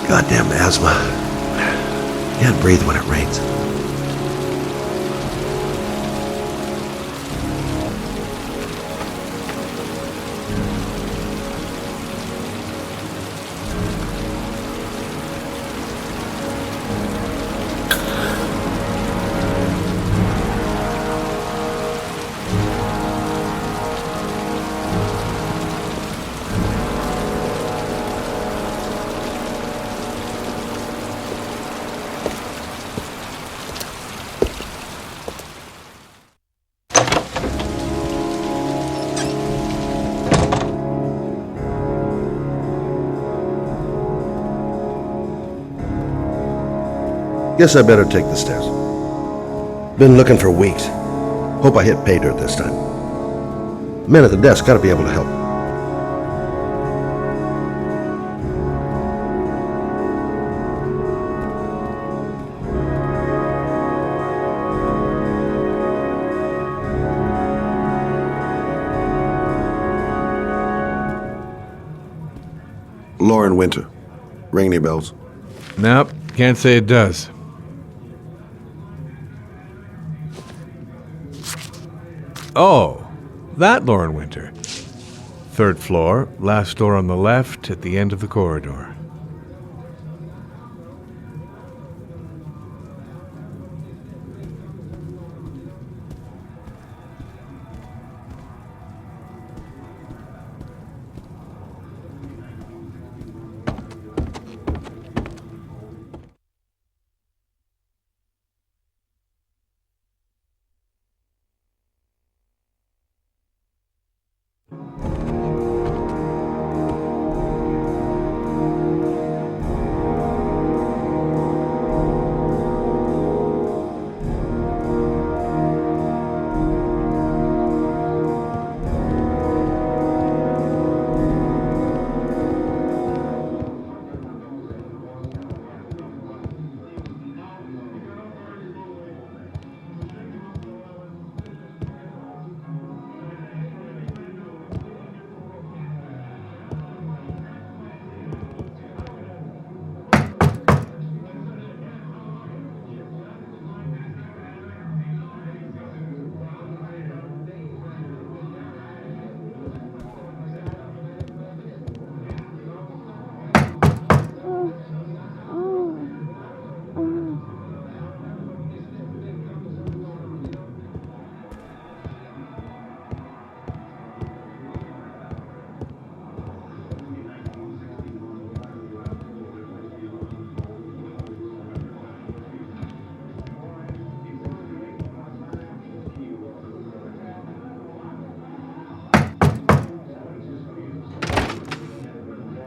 Goddamn asthma. Can't breathe when it rains. Guess I better take the stairs. Been looking for weeks. Hope I hit pay dirt this time. Men at the desk gotta be able to help. Lauren Winter. Ring any bells? Nope, can't say it does. Oh, that Lauren Winter. 3rd floor, last door on the left at the end of the corridor.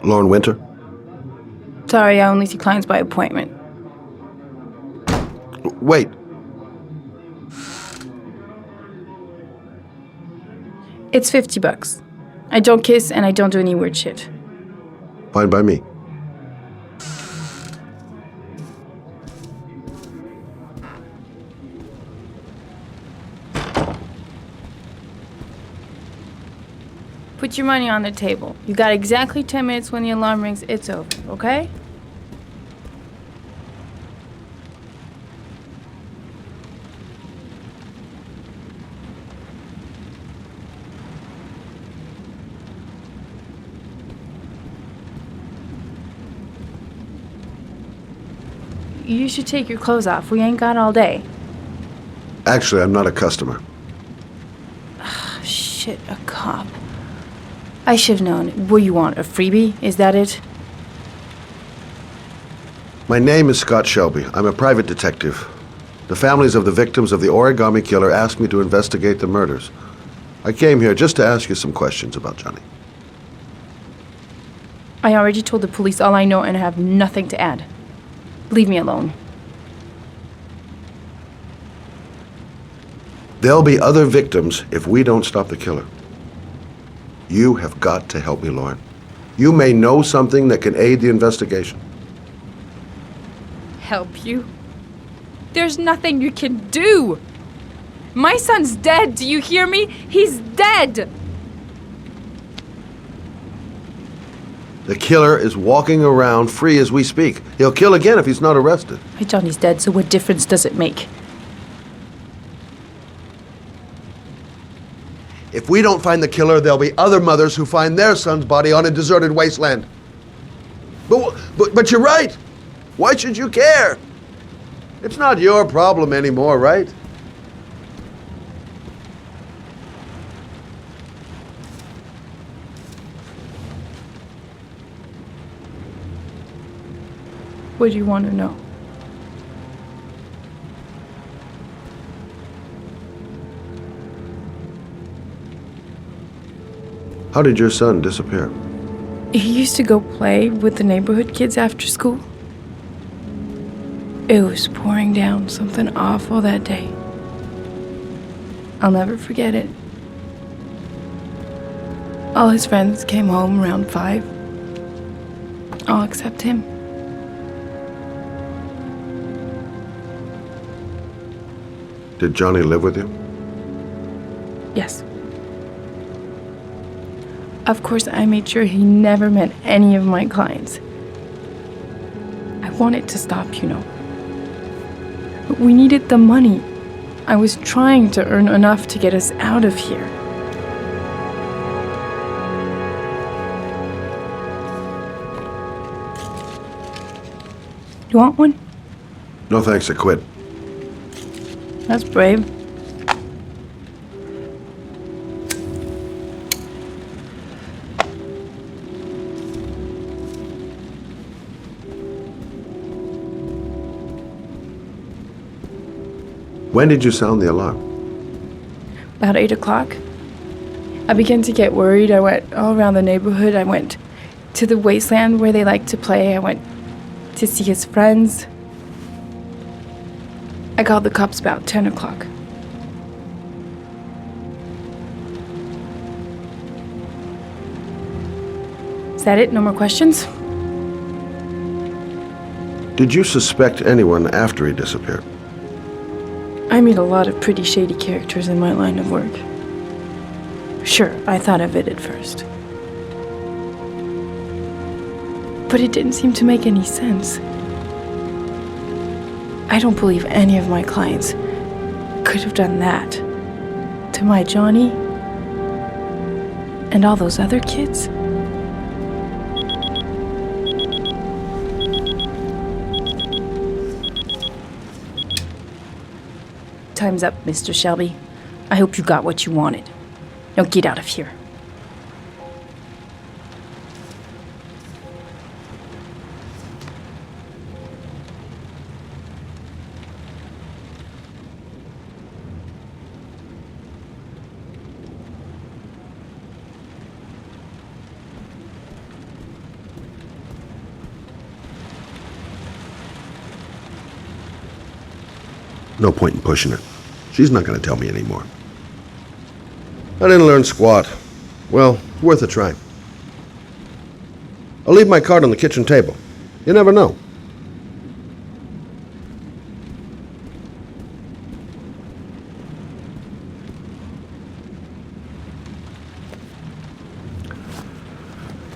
Lauren Winter? Sorry, I only see clients by appointment. Wait. It's $50. I don't kiss and I don't do any weird shit. Fine by me. Put your money on the table. You got exactly 10 minutes. When the alarm rings, it's over, okay? You should take your clothes off. We ain't got all day. Actually, I'm not a customer. Shit, a cop. I should have known. What do you want, a freebie? Is that it? My name is Scott Shelby. I'm a private detective. The families of the victims of the origami killer asked me to investigate the murders. I came here just to ask you some questions about Johnny. I already told the police all I know and have nothing to add. Leave me alone. There'll be other victims if we don't stop the killer. You have got to help me, Lauren. You may know something that can aid the investigation. Help you? There's nothing you can do. My son's dead, do you hear me? He's dead! The killer is walking around free as we speak. He'll kill again if he's not arrested. My Johnny's dead, so what difference does it make? If we don't find the killer, there'll be other mothers who find their son's body on a deserted wasteland. But you're right. Why should you care? It's not your problem anymore, right? What do you want to know? How did your son disappear? He used to go play with the neighborhood kids after school. It was pouring down something awful that day. I'll never forget it. All his friends came home around 5. All except him. Did Johnny live with you? Yes. Of course, I made sure he never met any of my clients. I wanted to stop, you know. But we needed the money. I was trying to earn enough to get us out of here. You want one? No thanks, I quit. That's brave. When did you sound the alarm? About 8 o'clock. I began to get worried. I went all around the neighborhood. I went to the wasteland where they like to play. I went to see his friends. I called the cops about 10 o'clock. Is that it? No more questions? Did you suspect anyone after he disappeared? I meet a lot of pretty shady characters in my line of work. Sure, I thought of it at first. But it didn't seem to make any sense. I don't believe any of my clients could have done that to my Johnny and all those other kids. Time's up, Mr. Shelby. I hope you got what you wanted. Now get out of here. No point in pushing it. She's not going to tell me anymore. I didn't learn squat. Well, worth a try. I'll leave my card on the kitchen table. You never know.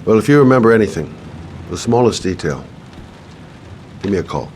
Well, if you remember anything, the smallest detail, give me a call.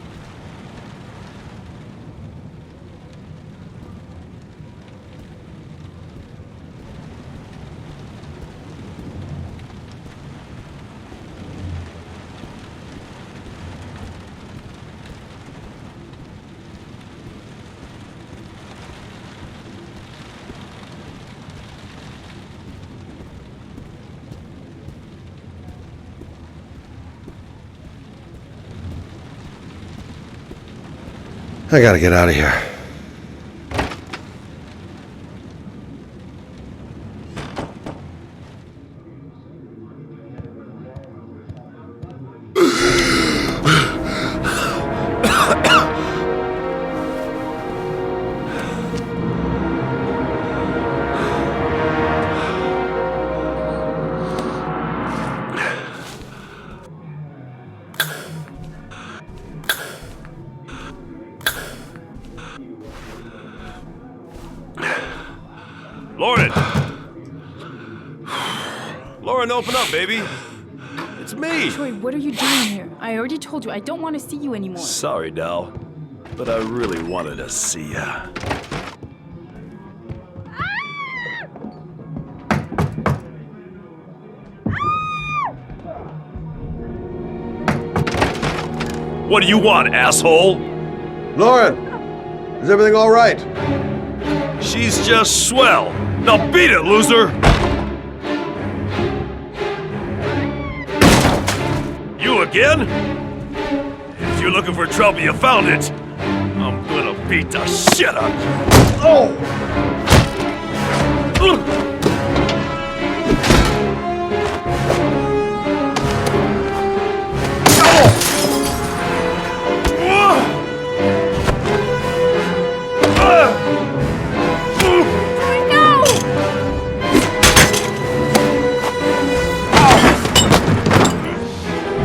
I gotta get out of here. Lauren! Lauren, open up, baby. It's me. Troy, what are you doing here? I already told you I don't want to see you anymore. Sorry, Dal, but I really wanted to see ya. What do you want, asshole? Lauren, is everything all right? She's just swell. Now beat it, loser! You again? If you're looking for trouble, you found it. I'm gonna beat the shit out of you. Oh!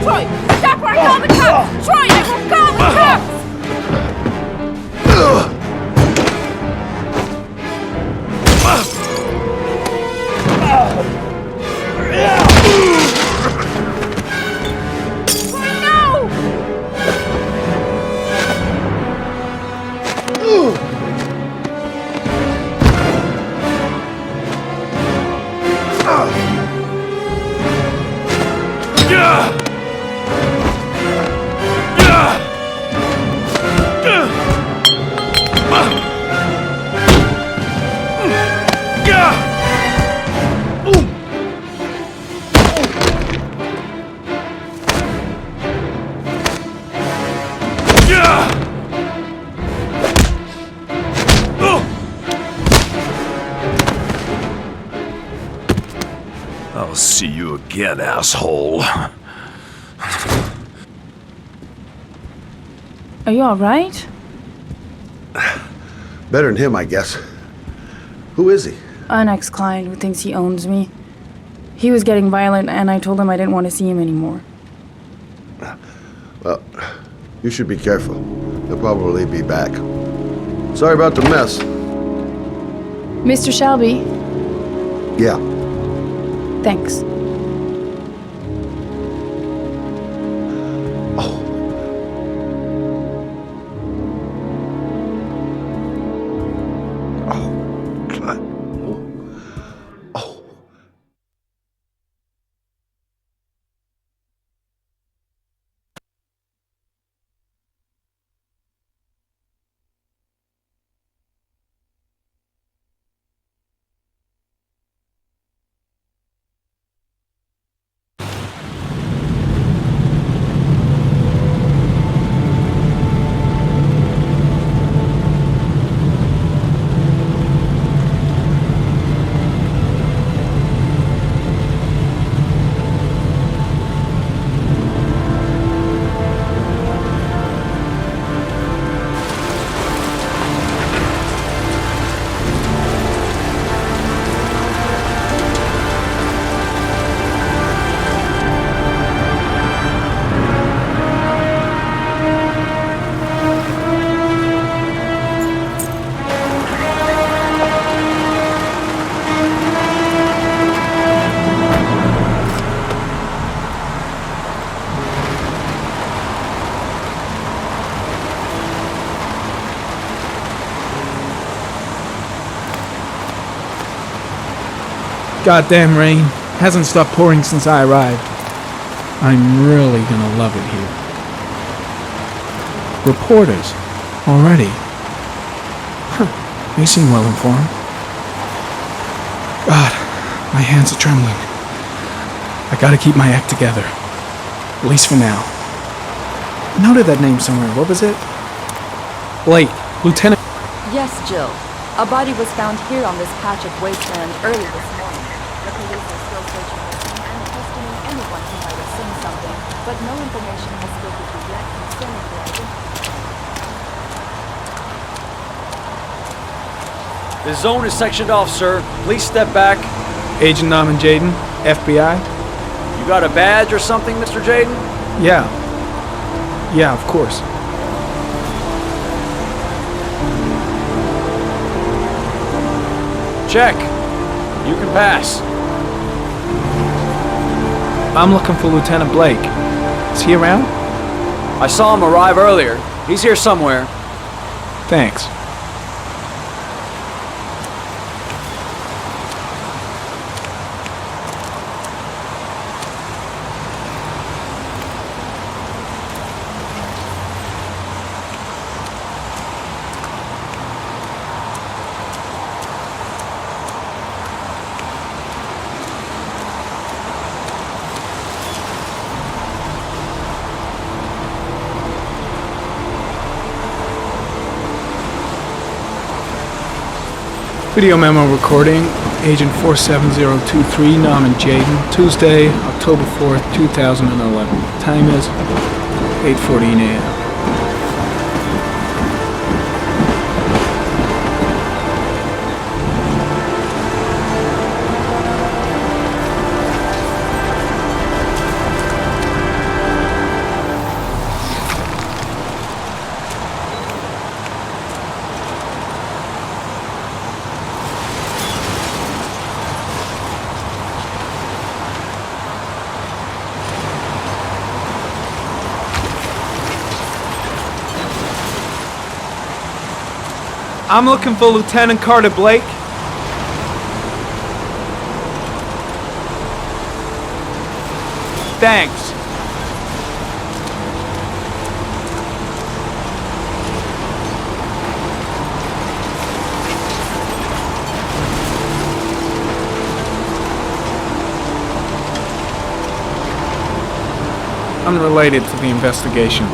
Troy, stop or I call the cops! Troy, I will call the cops! I'll see you again, asshole. Are you alright? Better than him, I guess. Who is he? An ex-client who thinks he owns me. He was getting violent and I told him I didn't want to see him anymore. Well, you should be careful. He'll probably be back. Sorry about the mess. Mr. Shelby, Yeah. thanks. Oh. Oh. God. Oh. Goddamn rain. Hasn't stopped pouring since I arrived. I'm really gonna love it here. Reporters. Already. Huh. They seem well informed. God, my hands are trembling. I gotta keep my act together. At least for now. Noted that name somewhere. What was it? Blake. Lieutenant. Yes, Jill. A body was found here on this patch of wasteland early this morning. The police are still searching the scene and questioning anyone who might have seen something, but no information has filtered through yet concerning the identity. The zone is sectioned off, sir. Please step back. Agent Norman Jayden, FBI. You got a badge or something, Mr. Jayden? Yeah. Yeah, of course. Check. You can pass. I'm looking for Lieutenant Blake. Is he around? I saw him arrive earlier. He's here somewhere. Thanks. Video memo recording, Agent 47023, Norman Jayden, Tuesday, October 4th, 2011. Time is 8:14 a.m. I'm looking for Lieutenant Carter Blake. Thanks. Unrelated to the investigation.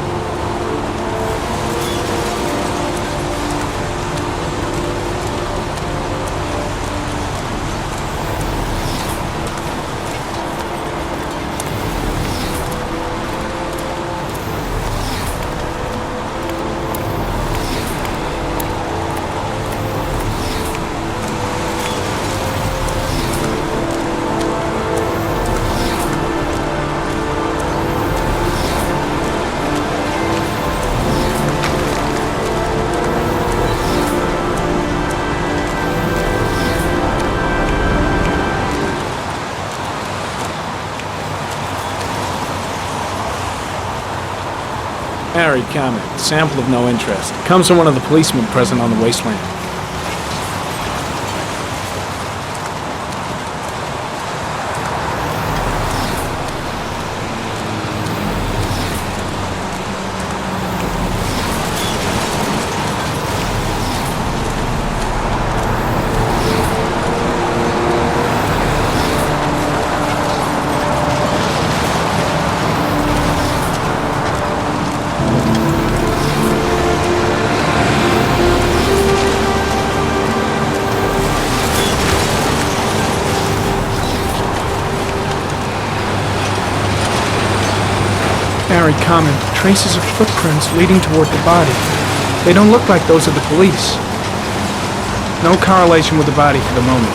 Harry comment. Sample of no interest. Comes from one of the policemen present on the wasteland. Comment. Traces of footprints leading toward the body. They don't look like those of the police. No correlation with the body for the moment.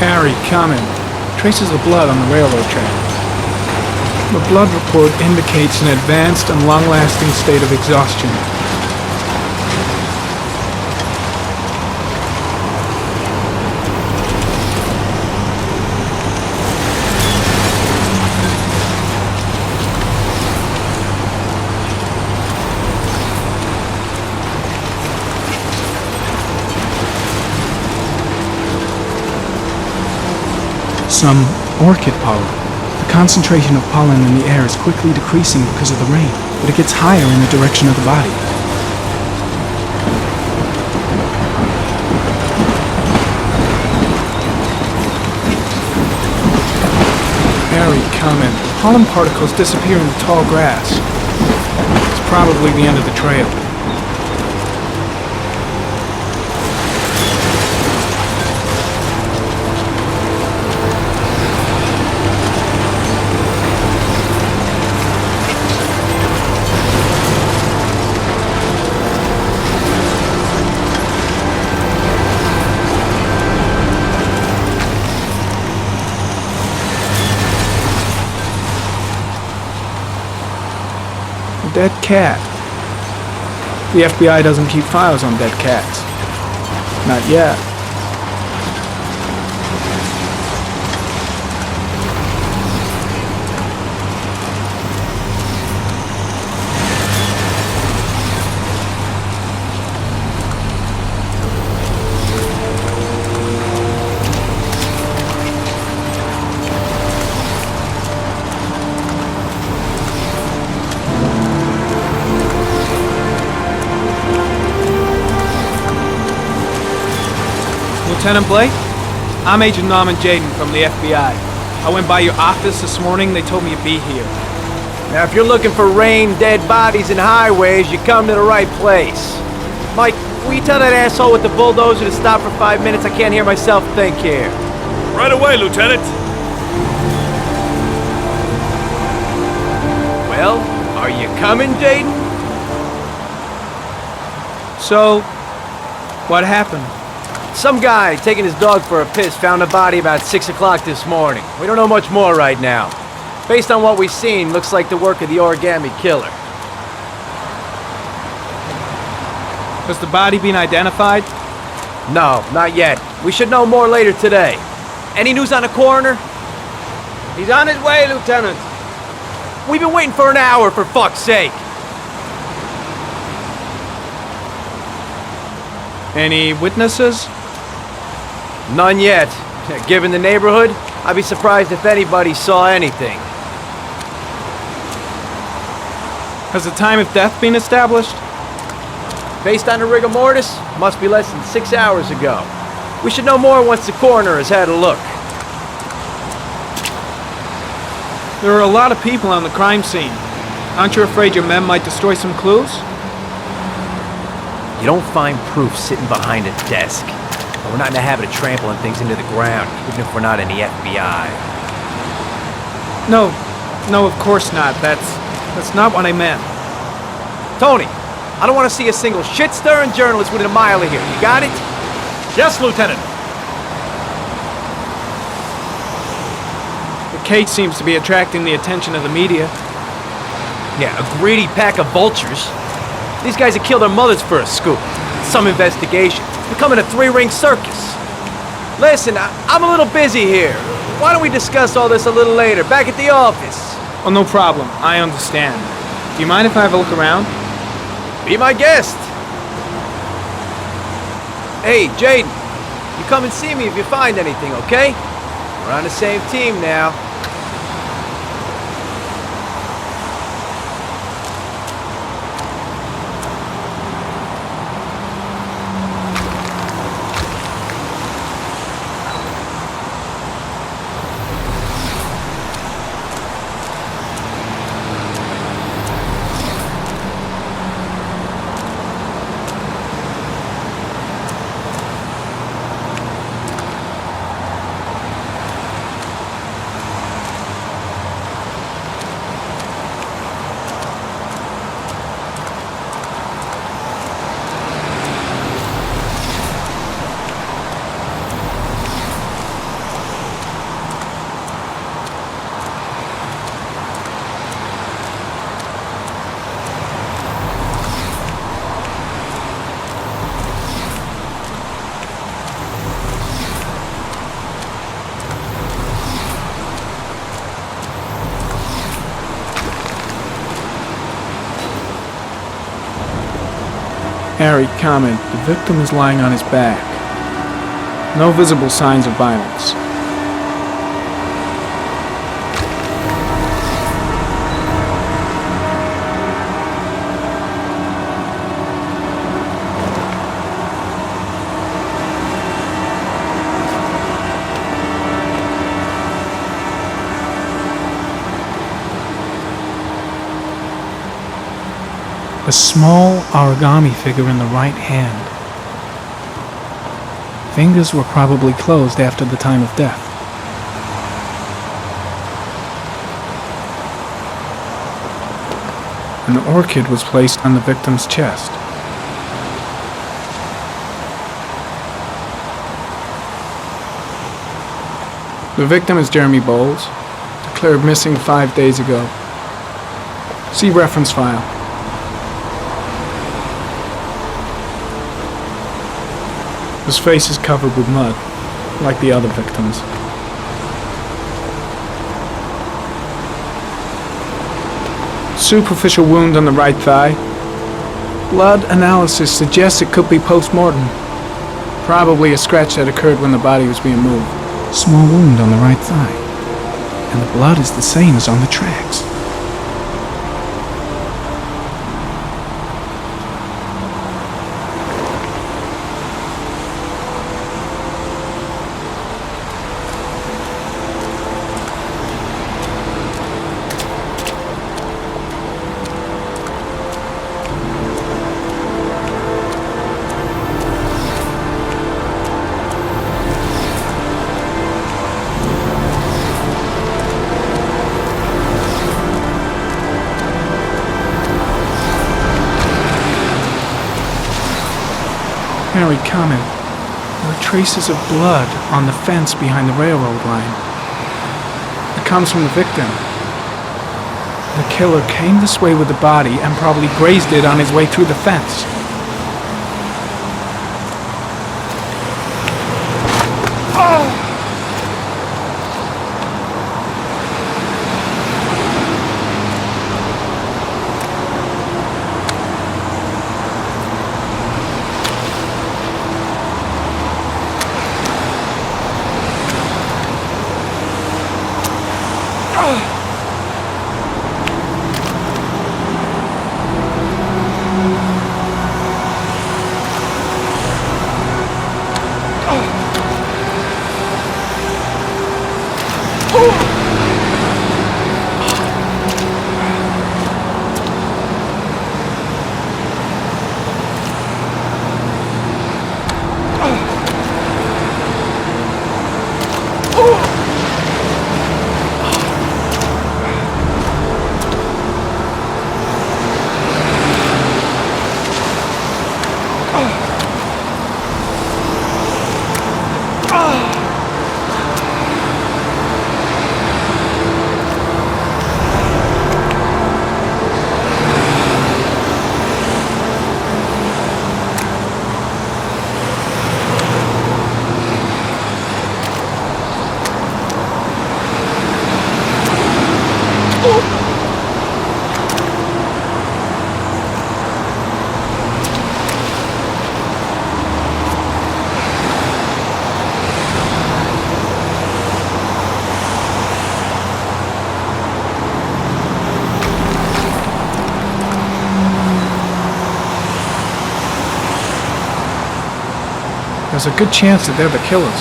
Harry, comment. Traces of blood on the railroad track. The blood report indicates an advanced and long-lasting state of exhaustion. Some orchid pollen. The concentration of pollen in the air is quickly decreasing because of the rain, but it gets higher in the direction of the body. Harry, comment. Pollen particles disappear in the tall grass. It's probably the end of the trail. Dead cat. The FBI doesn't keep files on dead cats. Not yet. Lieutenant Blake? I'm Agent Norman Jayden from the FBI. I went by your office this morning. They told me you'd be here. Now, if you're looking for rain, dead bodies, and highways, you come to the right place. Mike, will you tell that asshole with the bulldozer to stop for 5 minutes? I can't hear myself think here. Right away, Lieutenant. Well, are you coming, Jayden? So, what happened? Some guy taking his dog for a piss found a body about 6 o'clock this morning. We don't know much more right now. Based on what we've seen, looks like the work of the origami killer. Has the body been identified? No, not yet. We should know more later today. Any news on the coroner? He's on his way, Lieutenant. We've been waiting for an hour, for fuck's sake. Any witnesses? None yet. Given the neighborhood, I'd be surprised if anybody saw anything. Has the time of death been established? Based on the rigor mortis, must be less than 6 hours ago. We should know more once the coroner has had a look. There are a lot of people on the crime scene. Aren't you afraid your men might destroy some clues? You don't find proof sitting behind a desk. But we're not in the habit of trampling things into the ground, even if we're not in the FBI. No, of course not. That's not what I meant. Tony, I don't want to see a single shit-stirring journalist within a mile of here. You got it? Yes, Lieutenant. The case seems to be attracting the attention of the media. Yeah, a greedy pack of vultures. These guys have killed their mothers for a scoop. Some investigation. Becoming a three-ring circus. Listen, I'm a little busy here. Why don't we discuss all this a little later, back at the office? Oh, no problem. I understand. Do you mind if I have a look around? Be my guest. Hey, Jayden, you come and see me if you find anything, okay? We're on the same team now. Harry, comment. The victim is lying on his back. No visible signs of violence. A small origami figure in the right hand. Fingers were probably closed after the time of death. An orchid was placed on the victim's chest. The victim is Jeremy Bowles, declared missing 5 days ago. See reference file. His face is covered with mud, like the other victims. Superficial wound on the right thigh. Blood analysis suggests it could be post-mortem. Probably a scratch that occurred when the body was being moved. Small wound on the right thigh. And the blood is the same as on the tracks. Harry, comment. There are traces of blood on the fence behind the railroad line. It comes from the victim. The killer came this way with the body and probably grazed it on his way through the fence. There's a good chance that they're the killers.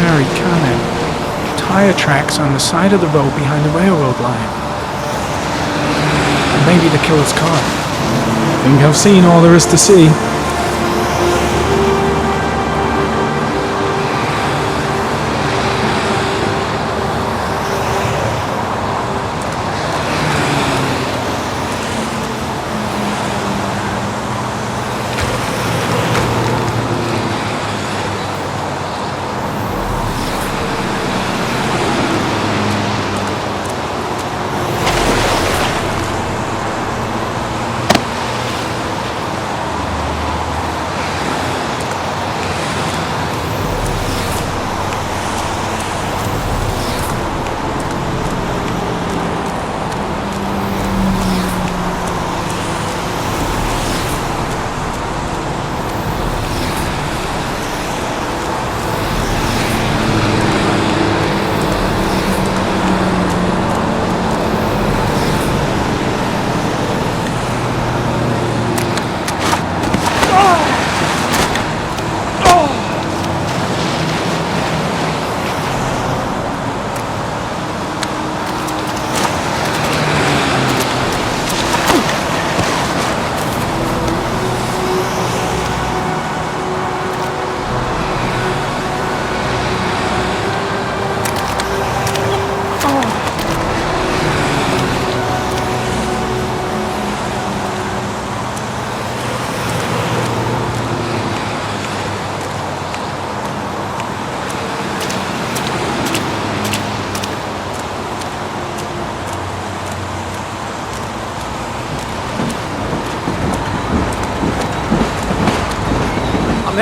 Harry, comment. Tire tracks on the side of the road behind the railroad line. Maybe the killer's car. I think I've seen all there is to see.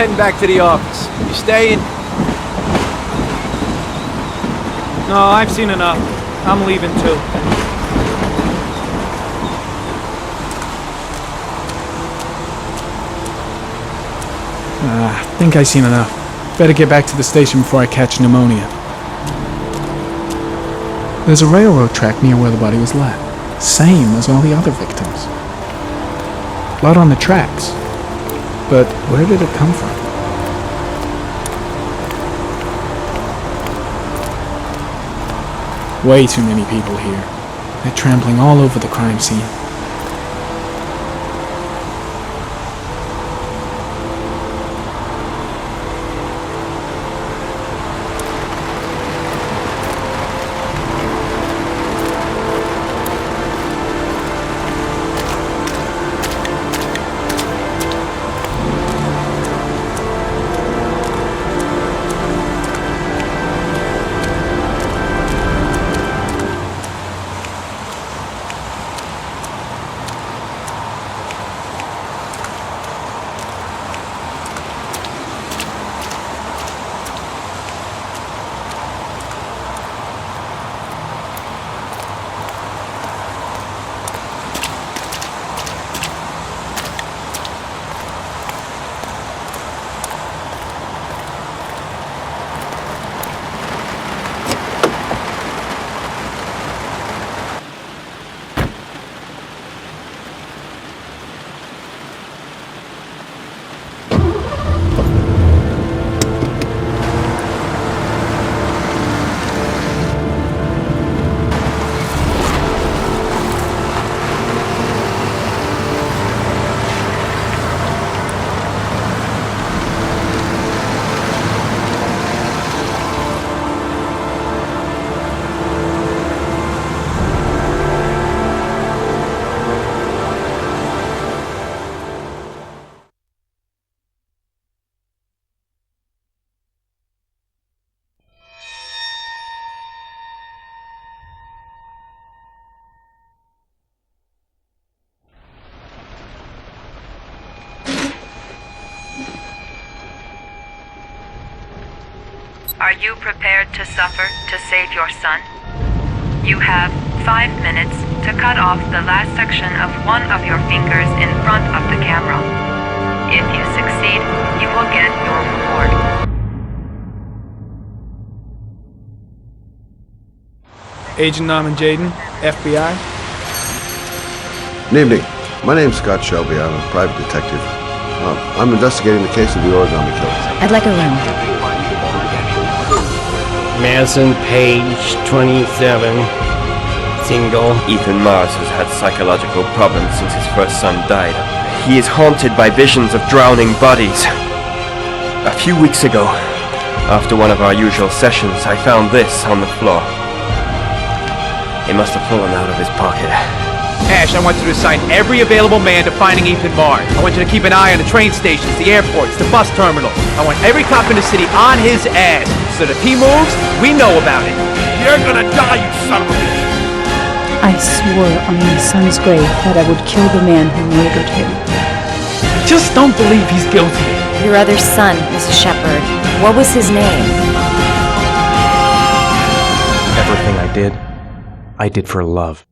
heading back to the office. You staying? No, I've seen enough. I'm leaving too. I think I've seen enough. Better get back to the station before I catch pneumonia. There's a railroad track near where the body was left. Same as all the other victims. Blood on the tracks. But where did it come from? Way too many people here. They're trampling all over the crime scene. Are you prepared to suffer to save your son? You have 5 minutes to cut off the last section of one of your fingers in front of the camera. If you succeed, you will get your reward. Agent Norman Jayden, FBI. Good evening. My name's Scott Shelby. I'm a private detective. I'm investigating the case of the origami killers. I'd like a room. Manson, page 27. Single. Ethan Mars has had psychological problems since his first son died. He is haunted by visions of drowning bodies. A few weeks ago, after one of our usual sessions, I found this on the floor. It must have fallen out of his pocket. Ash, I want you to assign every available man to finding Ethan Mars. I want you to keep an eye on the train stations, the airports, the bus terminals. I want every cop in the city on his ass, so that if he moves, we know about it. You're gonna die, you son of a bitch! I swore on my son's grave that I would kill the man who murdered him. Just don't believe he's guilty. Your other son, Mrs. Shepherd. What was his name? Everything I did for love.